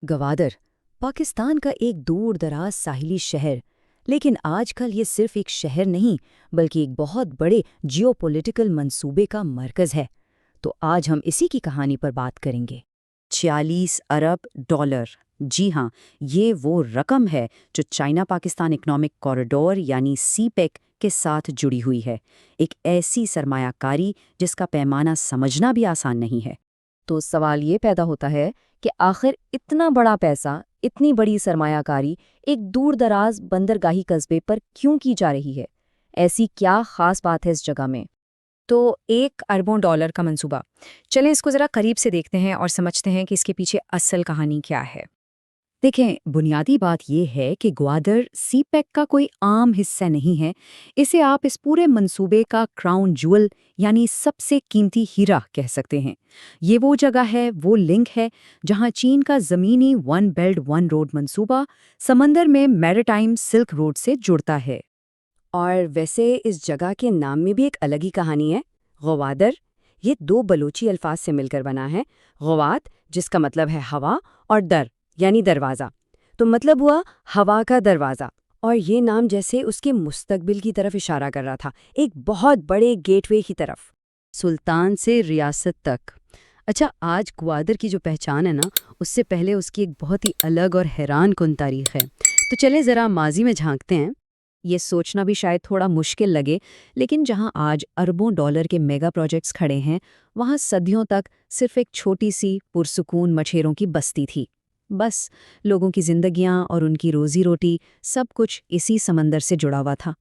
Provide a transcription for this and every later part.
گوادر پاکستان کا ایک دور دراز ساحلی شہر، لیکن آج کل یہ صرف ایک شہر نہیں بلکہ ایک بہت بڑے جیو پولیٹیکل منصوبے کا مرکز ہے۔ تو آج ہم اسی کی کہانی پر بات کریں گے۔ 46 ارب ڈالر، جی ہاں، یہ وہ رقم ہے جو چائنا پاکستان اکنامک کوریڈور یعنی سی پیک کے ساتھ جڑی ہوئی ہے، ایک ایسی سرمایہ کاری جس کا پیمانہ سمجھنا بھی آسان نہیں ہے۔ تو سوال یہ پیدا ہوتا ہے کہ آخر اتنا بڑا پیسہ، اتنی بڑی سرمایہ کاری ایک دور دراز بندرگاہی قصبے پر کیوں کی جا رہی ہے؟ ایسی کیا خاص بات ہے اس جگہ میں؟ تو 1 ارب ڈالر کا منصوبہ، چلیں اس کو ذرا قریب سے دیکھتے ہیں اور سمجھتے ہیں کہ اس کے پیچھے اصل کہانی کیا ہے۔ دیکھیں، بنیادی بات یہ ہے کہ گوادر سی پیک کا کوئی عام حصہ نہیں ہے، اسے آپ اس پورے منصوبے کا کراؤن جول یعنی سب سے قیمتی ہیرا کہہ سکتے ہیں۔ یہ وہ جگہ ہے، وہ لنک ہے جہاں چین کا زمینی ون بیلٹ ون روڈ منصوبہ سمندر میں میریٹائم سلک روڈ سے جڑتا ہے۔ اور ویسے اس جگہ کے نام میں بھی ایک الگ ہی کہانی ہے۔ گوادر یہ 2 بلوچی الفاظ سے مل کر بنا ہے، غوات جس کا مطلب ہے ہوا اور در یعنی دروازہ، تو مطلب ہوا ہوا کا دروازہ، اور یہ نام جیسے اس کے مستقبل کی طرف اشارہ کر رہا تھا، ایک بہت بڑے گیٹ وے کی طرف، سلطان سے ریاست تک۔ اچھا، آج گوادر کی جو پہچان ہے نا، اس سے پہلے اس کی ایک بہت ہی الگ اور حیران کن تاریخ ہے۔ تو چلیں ذرا ماضی میں جھانکتے ہیں۔ یہ سوچنا بھی شاید تھوڑا مشکل لگے، لیکن جہاں آج اربوں ڈالر کے میگا پروجیکٹس کھڑے ہیں، وہاں صدیوں تک صرف ایک چھوٹی سی پرسکون مچھیروں کی بستی تھی۔ بس لوگوں کی زندگیاں اور ان کی روزی روٹی سب کچھ اسی سمندر سے جڑا ہوا تھا۔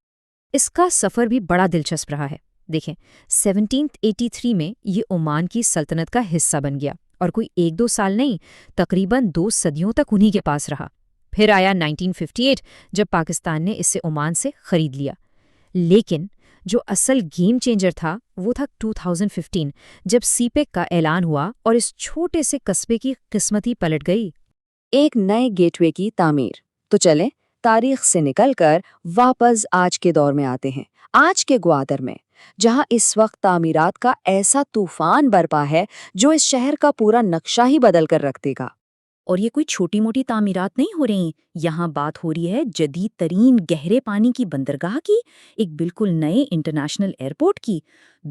اس کا سفر بھی بڑا دلچسپ رہا ہے۔ دیکھیں، 1783 میں یہ عمان کی سلطنت کا حصہ بن گیا، اور کوئی 1-2 سال نہیں، تقریباً 2 صدیوں تک انہی کے پاس رہا۔ پھر آیا 1958 جب پاکستان نے اسے عمان سے خرید لیا۔ لیکن جو اصل گیم چینجر تھا وہ تھا 2015 جب سی پیک کا اعلان ہوا اور اس چھوٹے سے قصبے کی قسمت ہی پلٹ گئی۔ ایک نئے گیٹ وے کی تعمیر۔ تو چلیں تاریخ سے نکل کر واپس آج کے دور میں آتے ہیں، آج کے گوادر میں، جہاں اس وقت تعمیرات کا ایسا طوفان برپا ہے جو اس شہر کا پورا نقشہ ہی بدل کر رکھ دے گا۔ اور یہ کوئی چھوٹی موٹی تعمیرات نہیں ہو رہی، یہاں بات ہو رہی ہے جدید ترین گہرے پانی کی بندرگاہ کی، ایک بالکل نئے انٹرنیشنل ایئرپورٹ کی،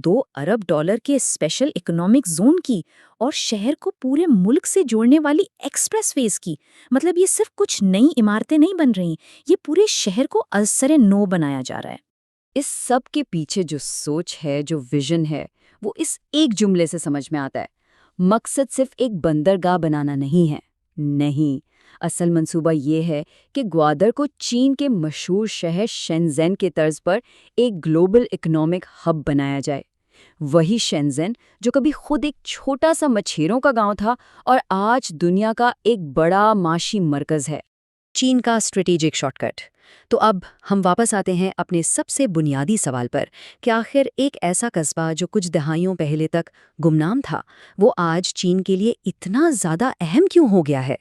2 ارب ڈالر کے اسپیشل اکنامک زون کی، اور شہر کو پورے ملک سے جوڑنے والی ایکسپریس ویز کی۔ مطلب یہ صرف کچھ نئی عمارتیں نہیں بن رہی، یہ پورے شہر کو ازسر نو بنایا جا رہا ہے۔ اس سب کے پیچھے جو سوچ ہے، جو ویژن ہے، وہ اس ایک جملے سے سمجھ میں آتا ہے۔ مقصد صرف ایک بندرگاہ بنانا نہیں ہے، نہیں، اصل منصوبہ یہ ہے کہ گوادر کو چین کے مشہور شہر شینزن کے طرز پر ایک گلوبل اکنامک ہب بنایا جائے۔ وہی شینزن جو کبھی خود ایک چھوٹا سا مچھیروں کا گاؤں تھا اور آج دنیا کا ایک بڑا معاشی مرکز ہے۔ چین کا اسٹریٹیجک شارٹ کٹ۔ تو اب ہم واپس آتے ہیں اپنے سب سے بنیادی سوال پر کہ آخر ایک ایسا قصبہ جو کچھ دہائیوں پہلے تک گمنام تھا، وہ آج چین کے لیے اتنا زیادہ اہم کیوں ہو گیا ہے؟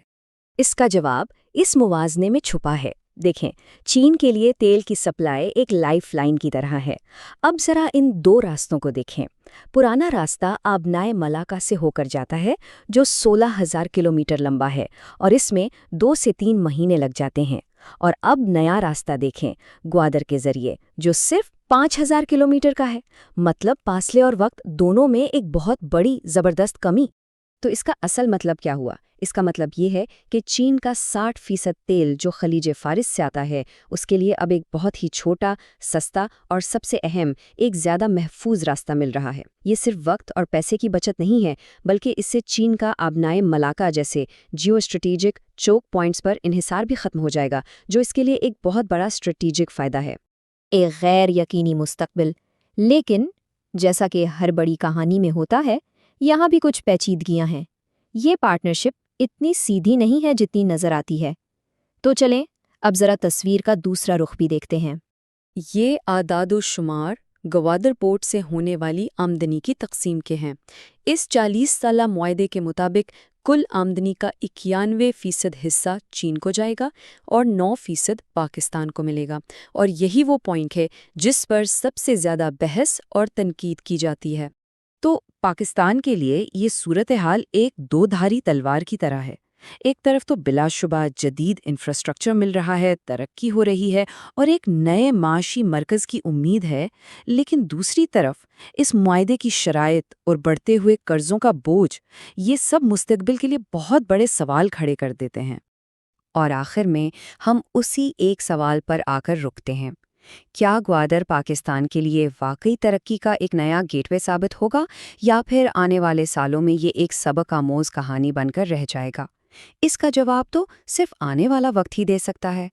اس کا جواب اس موازنے میں چھپا ہے۔ دیکھیں، چین کے لیے تیل کی سپلائی ایک لائف لائن کی طرح ہے۔ اب ذرا ان 2 راستوں کو دیکھیں۔ پرانا راستہ آبنائے ملاکا سے ہو کر جاتا ہے، جو 16,000 کلومیٹر لمبا ہے، اور اس میں 2 سے 3 مہینے لگ جاتے ہیں۔ اور اب نیا راستہ دیکھیں، گوادر کے ذریعے، جو صرف 5,000 کلومیٹر کا ہے۔ مطلب فاصلے اور وقت دونوں میں ایک بہت بڑی زبردست کمی۔ تو اس کا اصل مطلب کیا ہوا؟ اس کا مطلب یہ ہے کہ چین کا 60% تیل جو خلیج فارس سے آتا ہے، اس کے لیے اب ایک بہت ہی چھوٹا، سستا اور سب سے اہم، ایک زیادہ محفوظ راستہ مل رہا ہے۔ یہ صرف وقت اور پیسے کی بچت نہیں ہے، بلکہ اس سے چین کا آبنائے ملاکا جیسے جیو اسٹریٹیجک چوک پوائنٹس پر انحصار بھی ختم ہو جائے گا، جو اس کے لیے ایک بہت بڑا اسٹریٹیجک فائدہ ہے۔ ایک غیر یقینی مستقبل، لیکن جیسا کہ ہر بڑی کہانی میں ہوتا ہے، یہاں بھی کچھ پیچیدگیاں ہیں۔ یہ پارٹنرشپ اتنی سیدھی نہیں ہے جتنی نظر آتی ہے۔ تو چلیں اب ذرا تصویر کا دوسرا رخ بھی دیکھتے ہیں۔ یہ اعداد و شمار گوادر پورٹ سے ہونے والی آمدنی کی تقسیم کے ہیں۔ اس 40 سالہ معاہدے کے مطابق کل آمدنی کا 91% حصہ چین کو جائے گا اور 9% پاکستان کو ملے گا، اور یہی وہ پوائنٹ ہے جس پر سب سے زیادہ بحث اور تنقید کی جاتی ہے۔ تو پاکستان کے لیے یہ صورتحال ایک 2 دھاری تلوار کی طرح ہے۔ ایک طرف تو بلا شبہ جدید انفراسٹرکچر مل رہا ہے، ترقی ہو رہی ہے اور ایک نئے معاشی مرکز کی امید ہے، لیکن دوسری طرف اس معاہدے کی شرائط اور بڑھتے ہوئے قرضوں کا بوجھ، یہ سب مستقبل کے لیے بہت بڑے سوال کھڑے کر دیتے ہیں۔ اور آخر میں ہم اسی ایک سوال پر آ کر رکتے ہیں، کیا گوادر پاکستان کے لیے واقعی ترقی کا ایک نیا گیٹ وے ثابت ہوگا، یا پھر آنے والے سالوں میں یہ ایک سبق آموز کہانی بن کر رہ جائے گا؟ اس کا جواب تو صرف آنے والا وقت ہی دے سکتا ہے۔